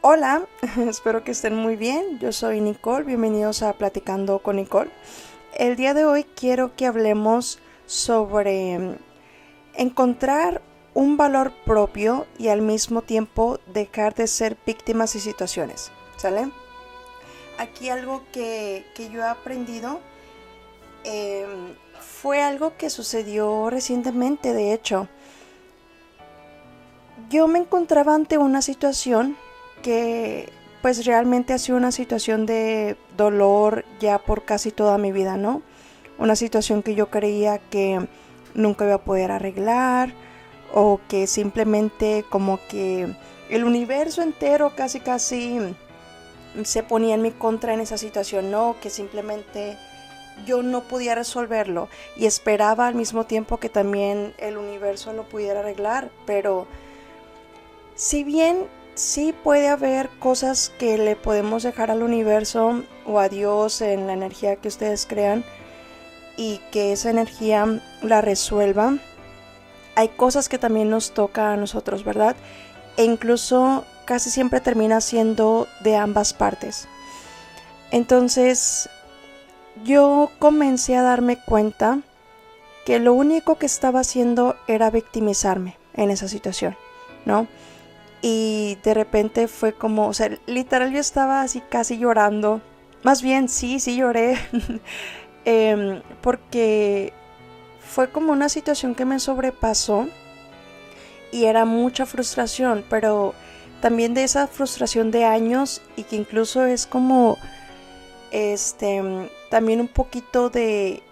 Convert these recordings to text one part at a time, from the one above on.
Hola, espero que estén muy bien. Yo soy Nicole, bienvenidos a Platicando con Nicole. El día de hoy quiero que hablemos sobre encontrar un valor propio y al mismo tiempo dejar de ser víctimas y situaciones. ¿Sale? Aquí algo que yo he aprendido eh, fue algo que sucedió recientemente, de hecho. Yo me encontraba ante una situación que pues realmente ha sido una situación de dolor ya por casi toda mi vida, ¿no? Una situación que yo creía que nunca iba a poder arreglar o que simplemente como que el universo entero casi se ponía en mi contra en esa situación, ¿no? Que simplemente yo no podía resolverlo y esperaba al mismo tiempo que también el universo lo pudiera arreglar, pero si bien sí puede haber cosas que le podemos dejar al universo o a Dios en la energía que ustedes crean y que esa energía la resuelva, hay cosas que también nos toca a nosotros, ¿verdad? E incluso casi siempre termina siendo de ambas partes. Entonces yo comencé a darme cuenta que lo único que estaba haciendo era victimizarme en esa situación, ¿no? Y de repente fue como, o sea, literal yo estaba así casi llorando. Más bien, sí lloré. Porque fue como una situación que me sobrepasó y era mucha frustración, pero también de esa frustración de años y que incluso es como, también un poquito de,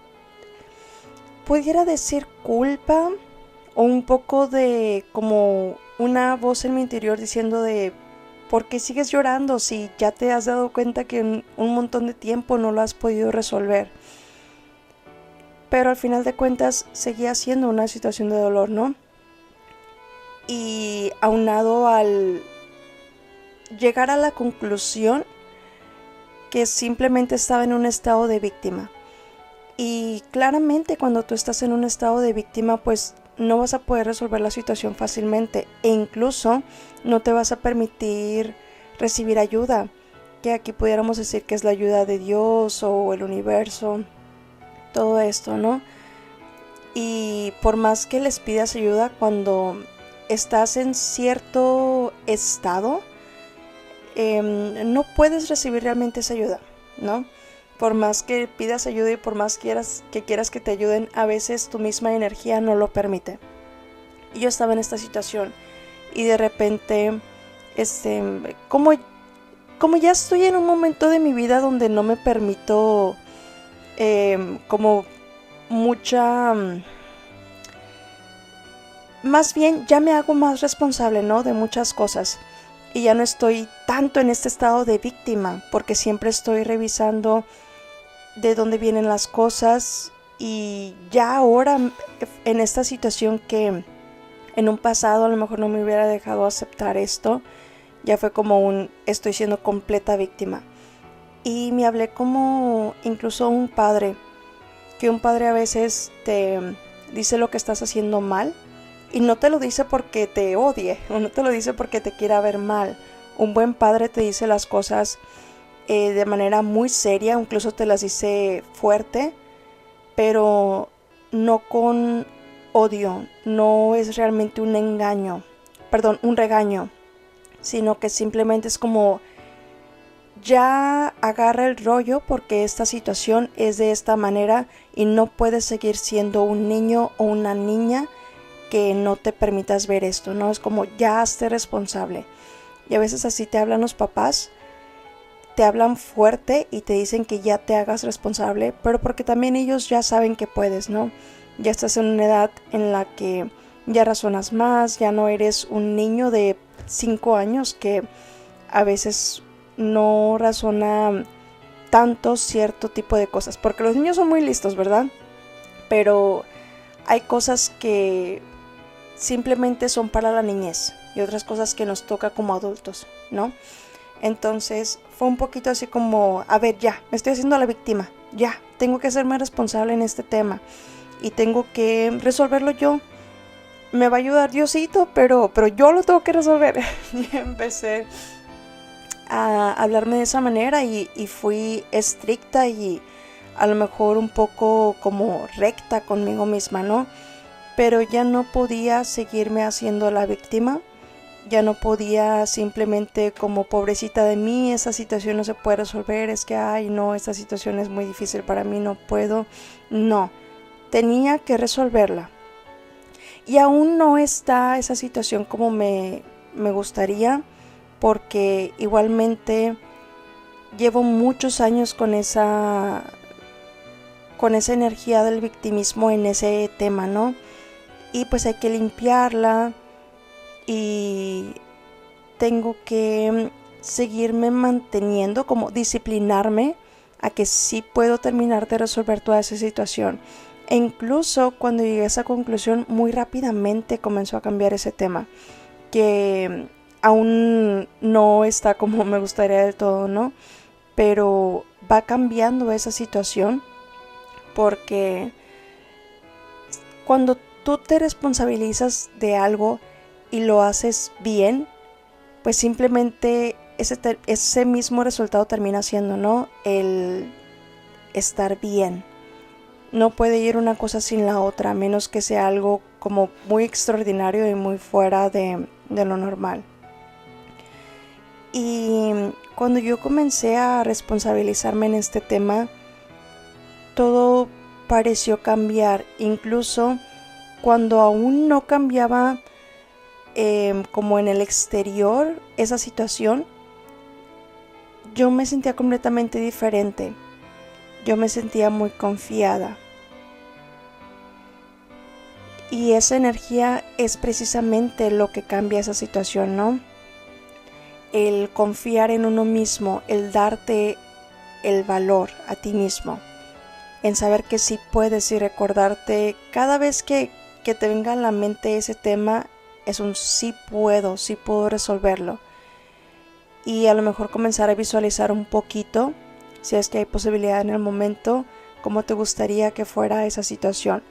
pudiera decir culpa o un poco de como una voz en mi interior diciendo de ¿por qué sigues llorando si ya te has dado cuenta que en un montón de tiempo no lo has podido resolver? Pero al final de cuentas seguía siendo una situación de dolor, ¿no? Y aunado al llegar a la conclusión que simplemente estaba en un estado de víctima. Y claramente cuando tú estás en un estado de víctima, pues no vas a poder resolver la situación fácilmente e incluso no te vas a permitir recibir ayuda, que aquí pudiéramos decir que es la ayuda de Dios o el universo, todo esto, ¿no? Y por más que les pidas ayuda cuando estás en cierto estado, no puedes recibir realmente esa ayuda, ¿no? Por más que pidas ayuda y por más quieras que te ayuden, a veces tu misma energía no lo permite. Y yo estaba en esta situación y de repente, este, como, como ya estoy en un momento de mi vida donde no me permito como mucha... Más bien ya me hago más responsable, ¿no? De muchas cosas. Y ya no estoy tanto en este estado de víctima, porque siempre estoy revisando de dónde vienen las cosas y ya ahora en esta situación que en un pasado a lo mejor no me hubiera dejado aceptar esto, ya fue como un estoy siendo completa víctima. Y me hablé como incluso un padre, que un padre a veces te dice lo que estás haciendo mal y no te lo dice porque te odie o no te lo dice porque te quiera ver mal. Un buen padre te dice las cosas de manera muy seria, incluso te las dice fuerte, pero no con odio, no es realmente un engaño, perdón, un regaño, sino que simplemente es como ya agarra el rollo porque esta situación es de esta manera y no puedes seguir siendo un niño o una niña que no te permitas ver esto, ¿no? Es como ya hazte responsable. Y a veces así te hablan los papás, te hablan fuerte y te dicen que ya te hagas responsable, pero porque también ellos ya saben que puedes, ¿no? Ya estás en una edad en la que ya razonas más, ya no eres un niño de 5 años que a veces no razona tanto cierto tipo de cosas, porque los niños son muy listos, ¿verdad? Pero hay cosas que simplemente son para la niñez y otras cosas que nos toca como adultos, ¿no? Entonces fue un poquito así como, a ver, ya, me estoy haciendo la víctima, ya, tengo que hacerme responsable en este tema y tengo que resolverlo yo. Me va a ayudar Diosito, pero yo lo tengo que resolver. Y empecé a hablarme de esa manera y fui estricta y a lo mejor un poco como recta conmigo misma, ¿no? Pero ya no podía seguirme haciendo la víctima, ya no podía simplemente como pobrecita de mí, esa situación no se puede resolver, es que ay no, esta situación es muy difícil para mí, no puedo, no, tenía que resolverla. Y aún no está esa situación como me gustaría, porque igualmente llevo muchos años con esa energía del victimismo en ese tema, ¿no? Y pues hay que limpiarla y tengo que seguirme manteniendo, como disciplinarme a que sí puedo terminar de resolver toda esa situación. E incluso cuando llegué a esa conclusión, muy rápidamente comenzó a cambiar ese tema, que aún no está como me gustaría del todo, ¿no? Pero va cambiando esa situación porque cuando tú te responsabilizas de algo y lo haces bien, pues simplemente ese mismo resultado termina siendo, ¿no? El estar bien. No puede ir una cosa sin la otra, a menos que sea algo como muy extraordinario y muy fuera de lo normal. Y cuando yo comencé a responsabilizarme en este tema, todo pareció cambiar, incluso cuando aún no cambiaba como en el exterior esa situación, yo me sentía completamente diferente. Yo me sentía muy confiada. Y esa energía es precisamente lo que cambia esa situación, ¿no? El confiar en uno mismo, el darte el valor a ti mismo, en saber que sí puedes y recordarte cada vez que te venga a la mente ese tema, es un sí puedo resolverlo. Y a lo mejor comenzar a visualizar un poquito, si es que hay posibilidad en el momento, cómo te gustaría que fuera esa situación.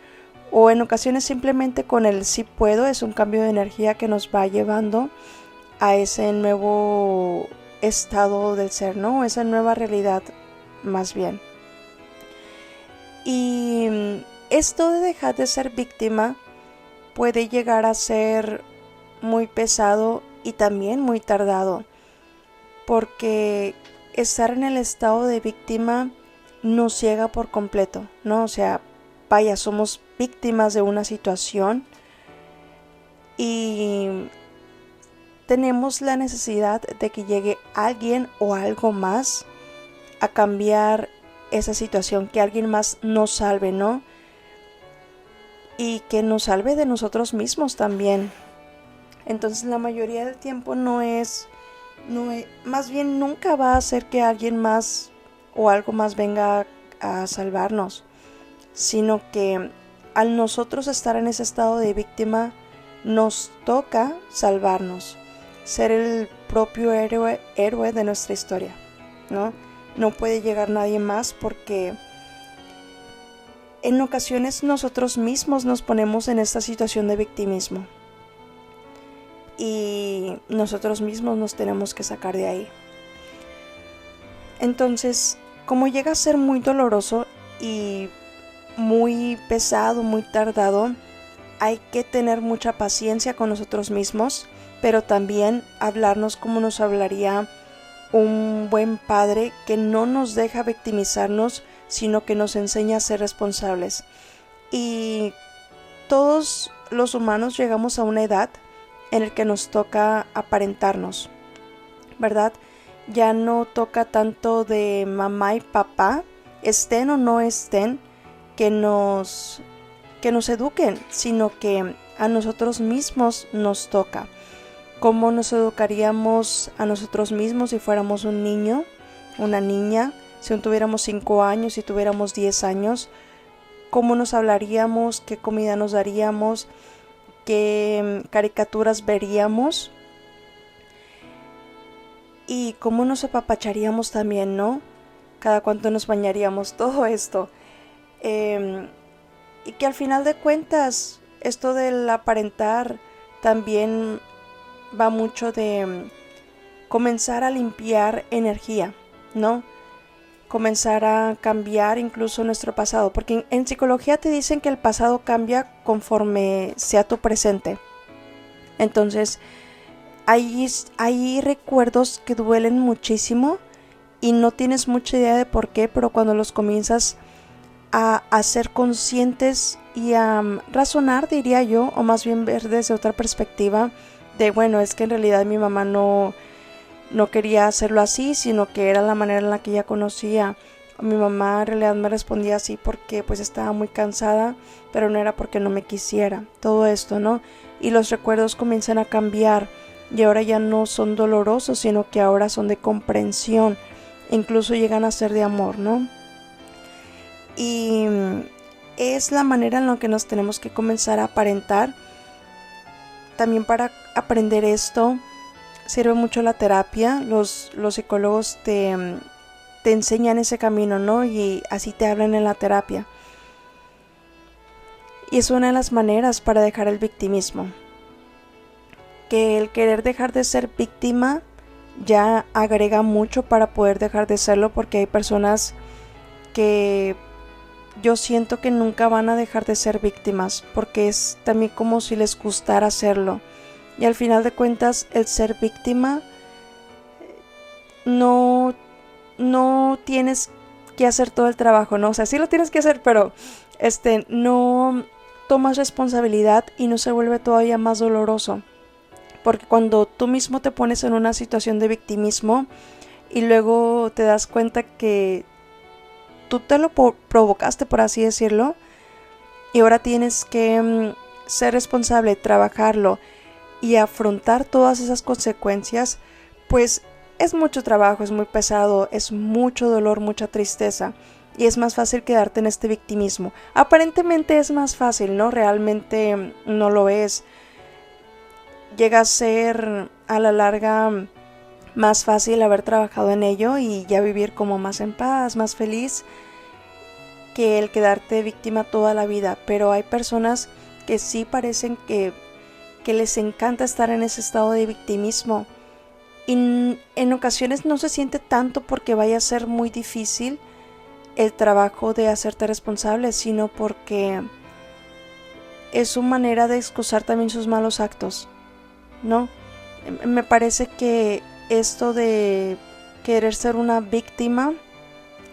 O en ocasiones simplemente con el sí puedo es un cambio de energía que nos va llevando a ese nuevo estado del ser, ¿no? Esa nueva realidad más bien. Y esto de dejar de ser víctima puede llegar a ser muy pesado y también muy tardado, porque estar en el estado de víctima nos ciega por completo, ¿no? O sea, vaya, somos víctimas de una situación y tenemos la necesidad de que llegue alguien o algo más a cambiar esa situación, que alguien más nos salve, ¿no? Y que nos salve de nosotros mismos también. Entonces la mayoría del tiempo más bien nunca va a hacer que alguien más o algo más venga a salvarnos, sino que al nosotros estar en ese estado de víctima, nos toca salvarnos, ser el propio héroe de nuestra historia, ¿no? No puede llegar nadie más porque en ocasiones nosotros mismos nos ponemos en esta situación de victimismo y nosotros mismos nos tenemos que sacar de ahí. Entonces, como llega a ser muy doloroso y muy pesado, muy tardado, hay que tener mucha paciencia con nosotros mismos, pero también hablarnos como nos hablaría un buen padre que no nos deja victimizarnos, sino que nos enseña a ser responsables. Y todos los humanos llegamos a una edad en la que nos toca aparentarnos, ¿verdad? Ya no toca tanto de mamá y papá, estén o no estén, que nos eduquen, sino que a nosotros mismos nos toca. ¿Cómo nos educaríamos a nosotros mismos si fuéramos un niño, una niña? Si tuviéramos 5 años, si tuviéramos 10 años, ¿cómo nos hablaríamos? ¿Qué comida nos daríamos? ¿Qué caricaturas veríamos? Y cómo nos apapacharíamos también, ¿no? Cada cuánto nos bañaríamos, todo esto. Y que al final de cuentas, esto del aparentar también va mucho de comenzar a limpiar energía, ¿no? Comenzar a cambiar incluso nuestro pasado, porque en psicología te dicen que el pasado cambia conforme sea tu presente. Entonces, hay recuerdos que duelen muchísimo y no tienes mucha idea de por qué, pero cuando los comienzas a ser conscientes y a razonar, diría yo, o más bien ver desde otra perspectiva, de bueno, es que en realidad mi mamá no quería hacerlo así, sino que era la manera en la que ella conocía. Mi mamá en realidad me respondía así porque pues estaba muy cansada, pero no era porque no me quisiera. Todo esto, ¿no? Y los recuerdos comienzan a cambiar y ahora ya no son dolorosos, sino que ahora son de comprensión. Incluso llegan a ser de amor, ¿no? Y es la manera en la que nos tenemos que comenzar a aparentar. También para aprender esto sirve mucho la terapia. Los psicólogos te enseñan ese camino, ¿no? Y así te hablan en la terapia. Y es una de las maneras para dejar el victimismo. Que el querer dejar de ser víctima ya agrega mucho para poder dejar de serlo, porque hay personas que yo siento que nunca van a dejar de ser víctimas, porque es también como si les gustara hacerlo. Y al final de cuentas, el ser víctima no tienes que hacer todo el trabajo, ¿no? O sea, sí lo tienes que hacer, pero no tomas responsabilidad y no se vuelve todavía más doloroso. Porque cuando tú mismo te pones en una situación de victimismo y luego te das cuenta que tú te lo provocaste, por así decirlo, y ahora tienes que ser responsable, trabajarlo y afrontar todas esas consecuencias, pues es mucho trabajo, es muy pesado, es mucho dolor, mucha tristeza, y es más fácil quedarte en este victimismo. Aparentemente es más fácil, ¿no? Realmente no lo es. Llega a ser a la larga más fácil haber trabajado en ello y ya vivir como más en paz, más feliz, que el quedarte víctima toda la vida. Pero hay personas que sí parecen que les encanta estar en ese estado de victimismo, y en ocasiones no se siente tanto porque vaya a ser muy difícil el trabajo de hacerte responsable, sino porque es su manera de excusar también sus malos actos, ¿no? Me parece que esto de querer ser una víctima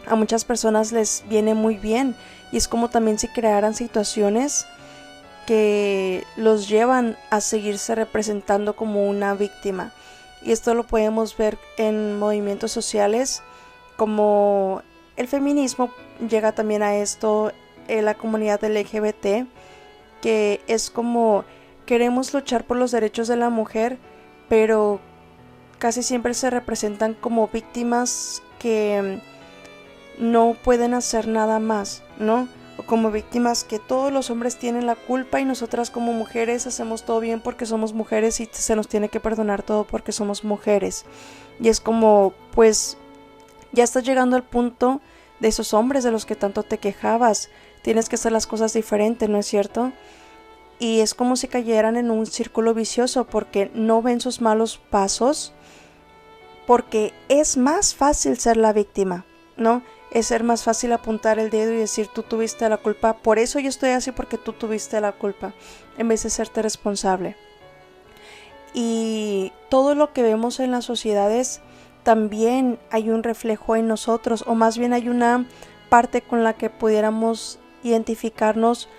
a muchas personas les viene muy bien, y es como también si crearan situaciones que los llevan a seguirse representando como una víctima. Y esto lo podemos ver en movimientos sociales como el feminismo. Llega también a esto la comunidad LGBT, que es como queremos luchar por los derechos de la mujer, pero casi siempre se representan como víctimas que no pueden hacer nada más, ¿no? O como víctimas que todos los hombres tienen la culpa y nosotras como mujeres hacemos todo bien porque somos mujeres y se nos tiene que perdonar todo porque somos mujeres. Y es como, pues, ya estás llegando al punto de esos hombres de los que tanto te quejabas. Tienes que hacer las cosas diferente, ¿no es cierto? Y es como si cayeran en un círculo vicioso porque no ven sus malos pasos, porque es más fácil ser la víctima, ¿no? Es ser más fácil apuntar el dedo y decir tú tuviste la culpa, por eso yo estoy así porque tú tuviste la culpa, en vez de serte responsable. Y todo lo que vemos en las sociedades también hay un reflejo en nosotros, o más bien hay una parte con la que pudiéramos identificarnos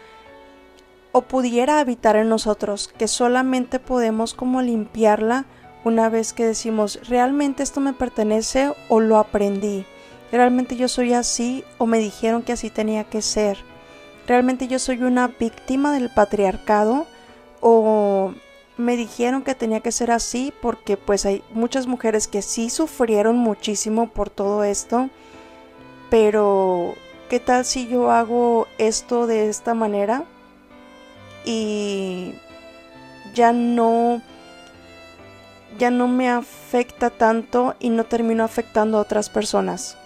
o pudiera habitar en nosotros, que solamente podemos como limpiarla una vez que decimos, ¿realmente esto me pertenece o lo aprendí? ¿Realmente yo soy así o me dijeron que así tenía que ser? ¿Realmente yo soy una víctima del patriarcado o me dijeron que tenía que ser así? Porque pues hay muchas mujeres que sí sufrieron muchísimo por todo esto, pero ¿qué tal si yo hago esto de esta manera y ya no me afecta tanto y no termino afectando a otras personas?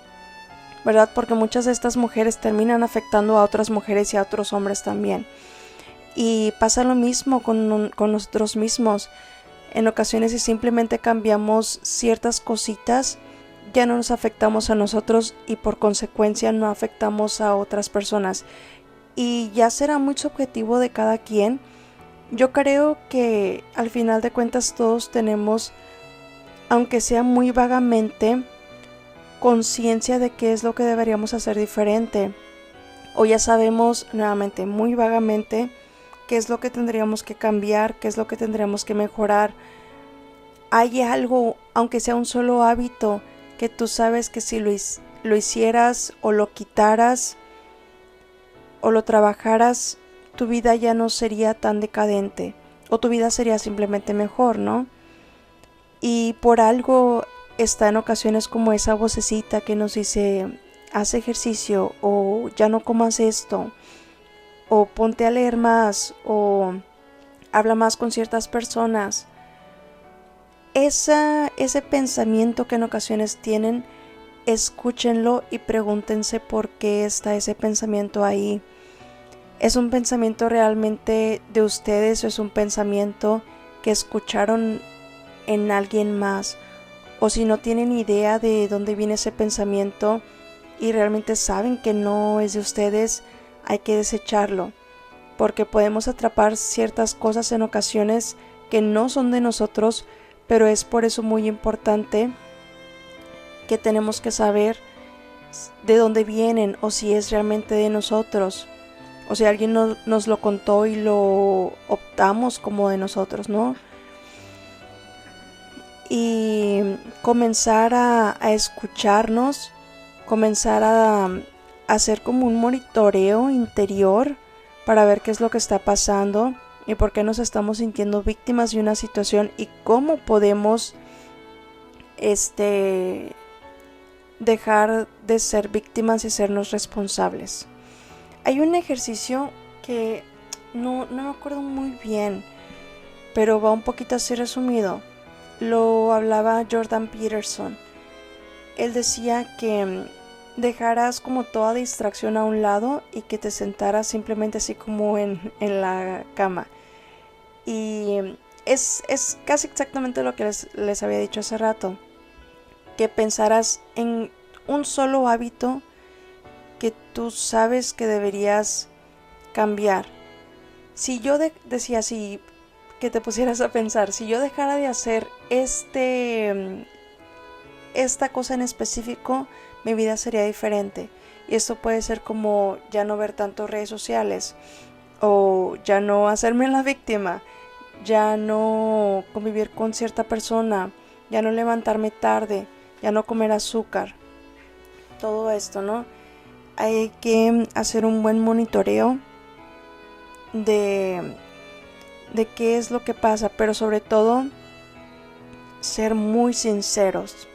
¿Verdad? Porque muchas de estas mujeres terminan afectando a otras mujeres y a otros hombres también. Y pasa lo mismo con nosotros mismos. En ocasiones, si simplemente cambiamos ciertas cositas, ya no nos afectamos a nosotros y por consecuencia no afectamos a otras personas. Y ya será muy subjetivo de cada quien. Yo creo que al final de cuentas todos tenemos, aunque sea muy vagamente, conciencia de qué es lo que deberíamos hacer diferente. O ya sabemos nuevamente muy vagamente qué es lo que tendríamos que cambiar, qué es lo que tendríamos que mejorar. Hay algo, aunque sea un solo hábito, que tú sabes que si lo hicieras o lo quitaras o lo trabajaras, tu vida ya no sería tan decadente o tu vida sería simplemente mejor, ¿no? Y por algo está en ocasiones como esa vocecita que nos dice, haz ejercicio o ya no comas esto o ponte a leer más o habla más con ciertas personas. Ese pensamiento que en ocasiones tienen, escúchenlo y pregúntense por qué está ese pensamiento ahí. ¿Es un pensamiento realmente de ustedes o es un pensamiento que escucharon en alguien más? O si no tienen idea de dónde viene ese pensamiento y realmente saben que no es de ustedes, hay que desecharlo, porque podemos atrapar ciertas cosas en ocasiones que no son de nosotros, pero es por eso muy importante que tenemos que saber de dónde vienen o si es realmente de nosotros o si alguien nos lo contó y lo optamos como de nosotros, ¿no? Y comenzar a escucharnos, comenzar a hacer como un monitoreo interior para ver qué es lo que está pasando y por qué nos estamos sintiendo víctimas de una situación y cómo podemos dejar de ser víctimas y sernos responsables. Hay un ejercicio que no me acuerdo muy bien, pero va un poquito así resumido. Lo hablaba Jordan Peterson. Él decía que dejaras como toda distracción a un lado y que te sentaras simplemente así como en la cama. Y es casi exactamente lo que les había dicho hace rato. Que pensaras en un solo hábito que tú sabes que deberías cambiar. Si yo decía así, que te pusieras a pensar, si yo dejara de hacer esta cosa en específico, mi vida sería diferente. Y esto puede ser como ya no ver tanto redes sociales, o ya no hacerme la víctima, ya no convivir con cierta persona, ya no levantarme tarde, ya no comer azúcar. Todo esto, ¿no? Hay que hacer un buen monitoreo de qué es lo que pasa, pero sobre todo ser muy sinceros.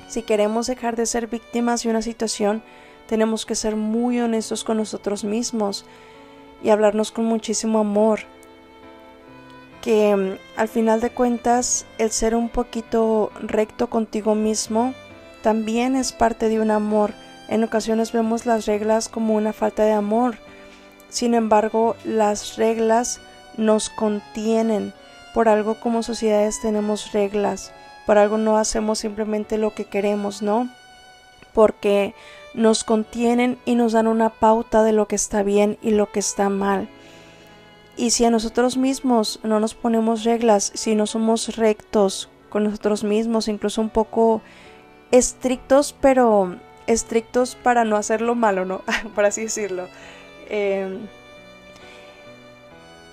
Si queremos dejar de ser víctimas de una situación, tenemos que ser muy honestos con nosotros mismos y hablarnos con muchísimo amor. Que al final de cuentas, el ser un poquito recto contigo mismo también es parte de un amor. En ocasiones vemos las reglas como una falta de amor. Sin embargo, las reglas nos contienen. Por algo como sociedades tenemos reglas. Por algo no hacemos simplemente lo que queremos, ¿no? Porque nos contienen y nos dan una pauta de lo que está bien y lo que está mal. Y si a nosotros mismos no nos ponemos reglas, si no somos rectos con nosotros mismos, incluso un poco estrictos, pero estrictos para no hacerlo malo, ¿no? Por así decirlo.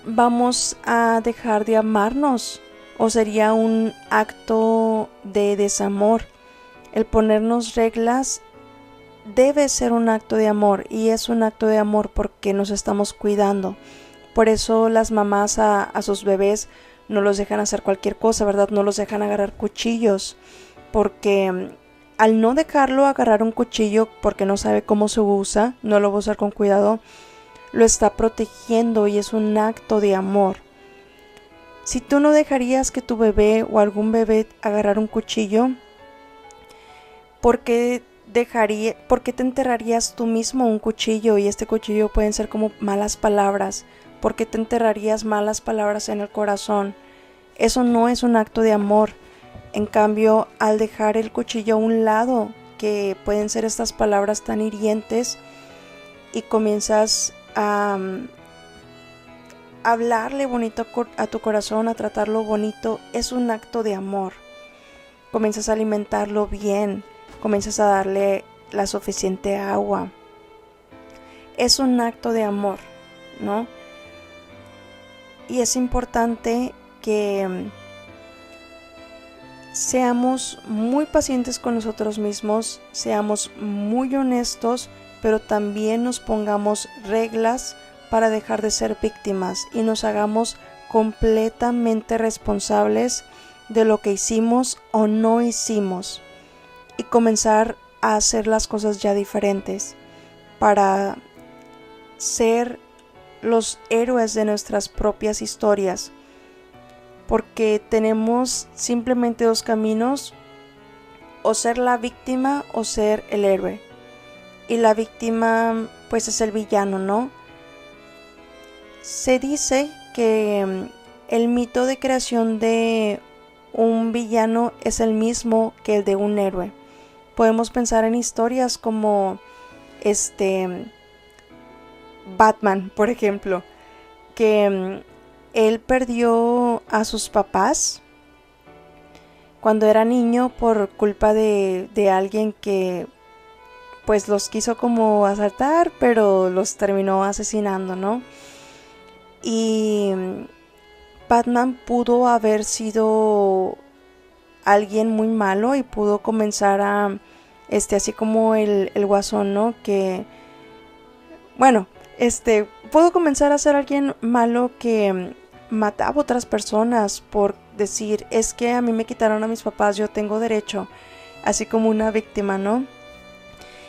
Vamos a dejar de amarnos o sería un acto de desamor. El ponernos reglas debe ser un acto de amor y es un acto de amor porque nos estamos cuidando. Por eso las mamás a sus bebés no los dejan hacer cualquier cosa, ¿verdad? No los dejan agarrar cuchillos porque al no dejarlo agarrar un cuchillo porque no sabe cómo se usa, no lo va a usar con cuidado, lo está protegiendo y es un acto de amor. Si tú no dejarías que tu bebé o algún bebé agarrar un cuchillo, ¿por qué te enterrarías tú mismo un cuchillo? Y este cuchillo pueden ser como malas palabras. ¿Por qué te enterrarías malas palabras en el corazón? Eso no es un acto de amor. En cambio, al dejar el cuchillo a un lado, que pueden ser estas palabras tan hirientes, y comienzas a hablarle bonito a tu corazón, a tratarlo bonito, es un acto de amor. Comienzas a alimentarlo bien, comienzas a darle la suficiente agua. Es un acto de amor, ¿no? Y es importante que seamos muy pacientes con nosotros mismos, seamos muy honestos, pero también nos pongamos reglas para dejar de ser víctimas y nos hagamos completamente responsables de lo que hicimos o no hicimos y comenzar a hacer las cosas ya diferentes para ser los héroes de nuestras propias historias, porque tenemos simplemente dos caminos: o ser la víctima o ser el héroe. Y la víctima pues es el villano, ¿no? Se dice que el mito de creación de un villano es el mismo que el de un héroe. Podemos pensar en historias como Batman, por ejemplo, que él perdió a sus papás cuando era niño por culpa de alguien que pues los quiso como asaltar, pero los terminó asesinando, ¿no? Y Batman pudo haber sido alguien muy malo y pudo comenzar a, así como el Guasón, ¿no? Que, bueno, pudo comenzar a ser alguien malo que mataba a otras personas por decir, es que a mí me quitaron a mis papás, yo tengo derecho, así como una víctima, ¿no?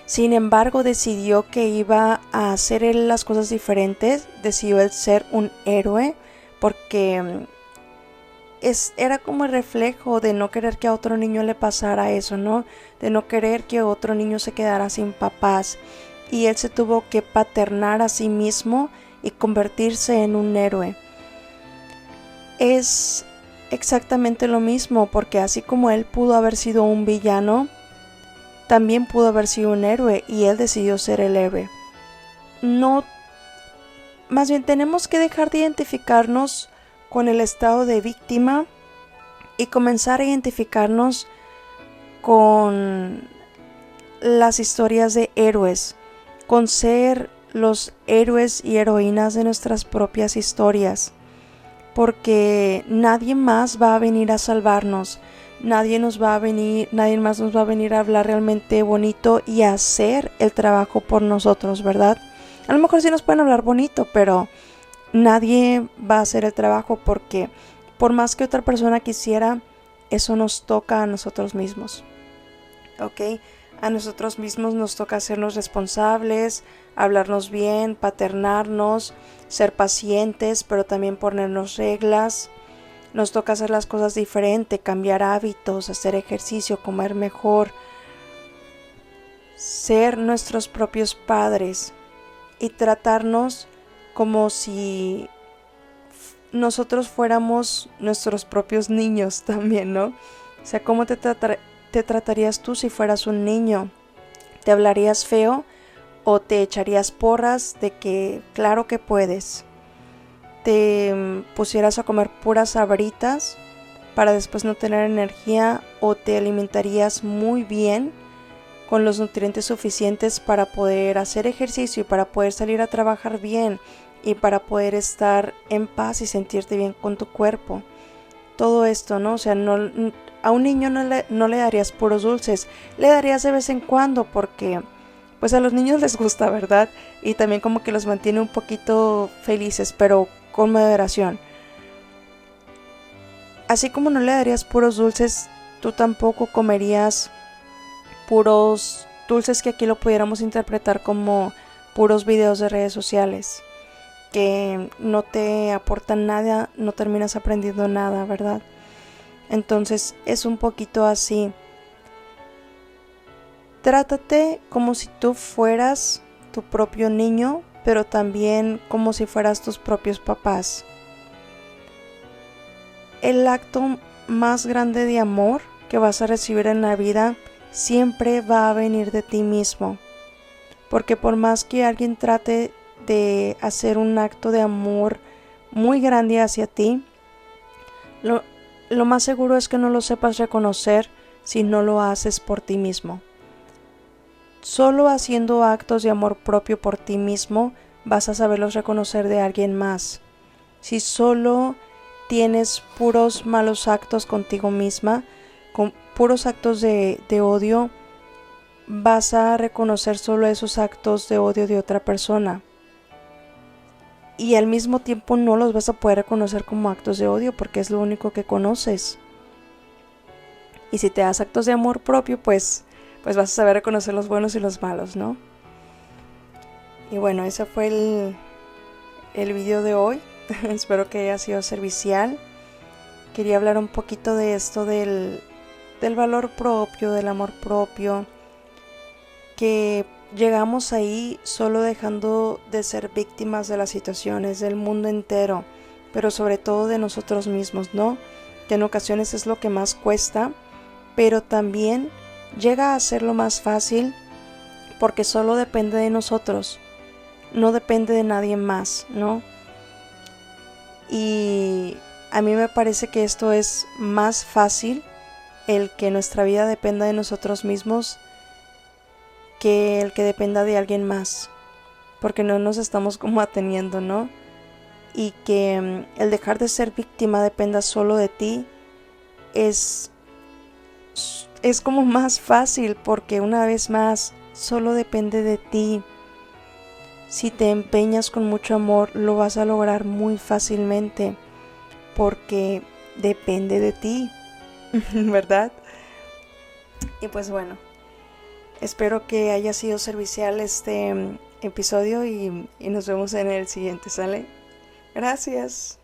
Sin embargo, decidió que iba a hacer él las cosas diferentes, decidió él ser un héroe, porque era como el reflejo de no querer que a otro niño le pasara eso, ¿no? De no querer que otro niño se quedara sin papás. Y él se tuvo que paternar a sí mismo y convertirse en un héroe. Es exactamente lo mismo, porque así como él pudo haber sido un villano, también pudo haber sido un héroe y él decidió ser el héroe. No, más bien tenemos que dejar de identificarnos con el estado de víctima y comenzar a identificarnos con las historias de héroes, con ser los héroes y heroínas de nuestras propias historias, porque nadie más va a venir a salvarnos. Nadie más nos va a venir a hablar realmente bonito y a hacer el trabajo por nosotros, ¿verdad? A lo mejor sí nos pueden hablar bonito, pero nadie va a hacer el trabajo, porque por más que otra persona quisiera, eso nos toca a nosotros mismos, ¿ok? A nosotros mismos nos toca hacernos responsables, hablarnos bien, paternarnos, ser pacientes, pero también ponernos reglas. Nos toca hacer las cosas diferente, cambiar hábitos, hacer ejercicio, comer mejor, ser nuestros propios padres y tratarnos como si nosotros fuéramos nuestros propios niños también, ¿no? O sea, ¿cómo te tratarías tú si fueras un niño? ¿Te hablarías feo o te echarías porras de que claro que puedes? ¿Te pusieras a comer puras sabritas para después no tener energía, o te alimentarías muy bien con los nutrientes suficientes para poder hacer ejercicio y para poder salir a trabajar bien y para poder estar en paz y sentirte bien con tu cuerpo? Todo esto, ¿no? O sea, a un niño no le darías puros dulces, le darías de vez en cuando, porque pues a los niños les gusta, ¿verdad? Y también como que los mantiene un poquito felices, pero con moderación. Así como no le darías puros dulces, tú tampoco comerías puros dulces, que aquí lo pudiéramos interpretar como puros videos de redes sociales que no te aportan nada, no terminas aprendiendo nada, ¿verdad? Entonces es un poquito así. Trátate como si tú fueras tu propio niño, pero también como si fueras tus propios papás. el acto más grande de amor que vas a recibir en la vida siempre va a venir de ti mismo. Porque por más que alguien trate de hacer un acto de amor muy grande hacia ti, lo más seguro es que no lo sepas reconocer si no lo haces por ti mismo. Solo haciendo actos de amor propio por ti mismo vas a saberlos reconocer de alguien más. Si solo tienes puros malos actos contigo misma, con puros actos de odio, vas a reconocer solo esos actos de odio de otra persona. Y al mismo tiempo no los vas a poder reconocer como actos de odio porque es lo único que conoces. Y si te das actos de amor propio, pues vas a saber reconocer los buenos y los malos, ¿no? Y bueno, ese fue el video de hoy. Espero que haya sido servicial. Quería hablar un poquito de esto del valor propio, del amor propio, que llegamos ahí solo dejando de ser víctimas de las situaciones, del mundo entero, pero sobre todo de nosotros mismos, ¿no? Que en ocasiones es lo que más cuesta, pero también llega a ser lo más fácil porque solo depende de nosotros, no depende de nadie más, ¿no? Y a mí me parece que esto es más fácil, el que nuestra vida dependa de nosotros mismos, que el que dependa de alguien más, porque no nos estamos como ateniendo, ¿no? Y que el dejar de ser víctima dependa solo de ti es como más fácil, porque una vez más solo depende de ti. Si te empeñas con mucho amor, lo vas a lograr muy fácilmente, porque depende de ti, ¿verdad? Y pues bueno, espero que haya sido servicial este episodio y nos vemos en el siguiente, ¿sale? Gracias.